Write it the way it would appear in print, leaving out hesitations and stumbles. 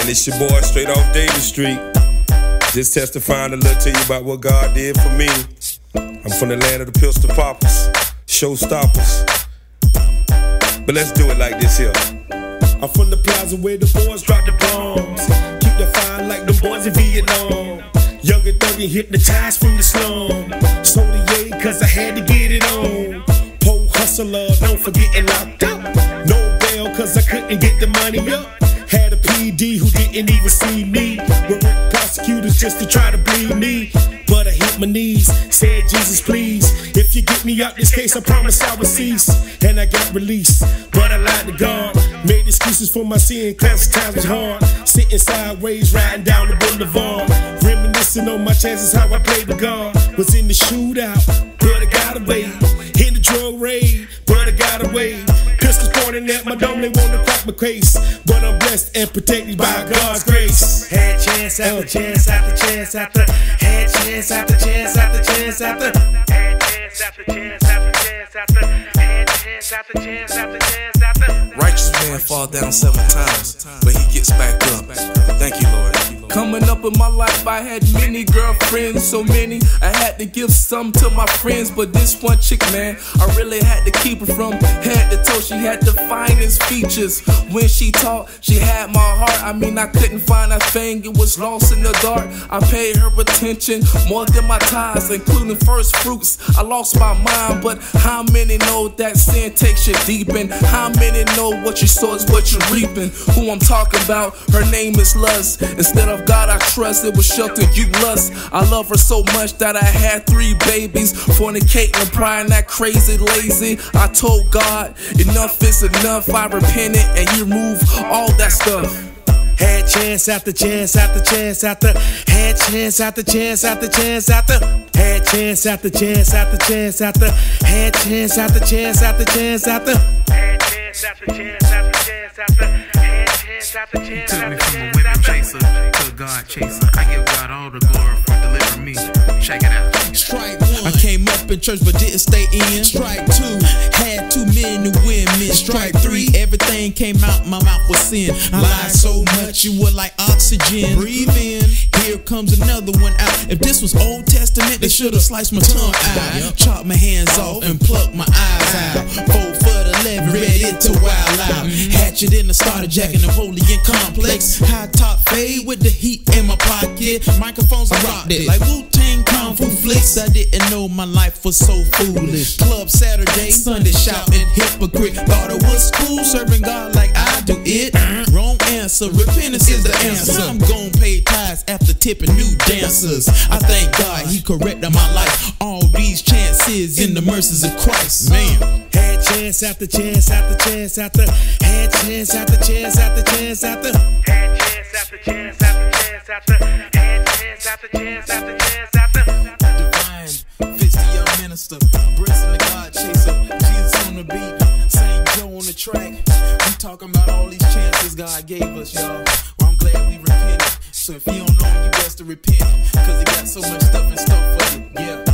Man, it's your boy straight off Davis Street. Just testifying a little to you about what God did for me. I'm from the land of the pistol poppers, showstoppers. But let's do it like this here. I'm from the plaza where the boys drop the bombs. Keep the fire like the boys in Vietnam. Young and thuggy hypnotized from the slum. Sold the yay cause I had to get it on. Pole hustler, don't forget it locked up. No bail cause I couldn't get the money up. Had a PD who didn't even see me. With prosecutors just to try to bleed me. But I hit my knees, said Jesus please. If you get me out this case I promise I will cease. And I got released, but I lied to God. Made excuses for my sin, classic times was hard. Sitting sideways, riding down the boulevard. Reminiscing on my chances, how I played the guard. Was in the shootout, but I got away. In the drug raid, but I got away. Pistols pointing at my dome, they wanna crack my case. But I'm blessed and protected by God's grace. Had chance after chance after chance after. Had chance after chance after chance after. Had chance after chance after chance after. Had chance after chance after chance after. Righteous man fall down 7 times, but he gets back up. Thank you, Lord. Coming up in my life, I had many girlfriends, so many I had to give some to my friends. But this one chick, man, I really had to keep her from head to toe. She had the finest features. When she talked, she had my heart. I mean, I couldn't find a thing, it was lost in the dark. I paid her attention more than my tithes, including first fruits. I lost my mind, but how many know that sin takes you deep? And how many know what you sow is what you're reaping? Who I'm talking about, her name is Lust. Instead of God I trust, it was shelter you lust. I love her so much that I had 3 babies, fornicating and prying that crazy lazy. I told God, enough is enough. I repented and He removed all that stuff. Had chance after chance after chance after. Had chance after chance after chance after. Had chance after chance after chance after. Had chance after chance after chance after. Had chance after chance after chance after. Had chance after chance after chance after. Took me from a women chaser to a God chaser. I give God all the glory for delivering me. Check it out. Strike 1, I came up in church but didn't stay in. Strike 2, had too many women. Strike 3, everything came out, my mouth was sin. I lied so much you were like oxygen. Breathe in, here comes another one out. If this was Old Testament, they should've sliced my tongue out, chopped my hands off and plucked my eyes out. 4 foot 11, ready to wild out. Hatchet in the starter jacket, Napoleon complex. High top fade with the heat in my pocket. Microphones I rocked it like Wu-Tang Kung Fu flicks. I didn't know my life was so foolish. Club Saturday, Sunday shopping, hypocrite. Thought it was cool serving God like I do it. Wrong answer, repentance is the answer. I'm gon' pay tithes after tipping new dancers. I thank God He corrected my life. All these chances in the mercies of Christ, man. Had chance after chance after chance after. Had chance after chance after chance after. Had chance after chance after chance after. Had chance after chance after chance after. Divine, fits the young minister, Brisson the God chaser, Jesus on the beat, St. Joe on the track. We talking about all these chances God gave us, y'all. Well, I'm glad we repented. So if you don't know, you best to repent, cause He got so much stuff in store for you. Yeah.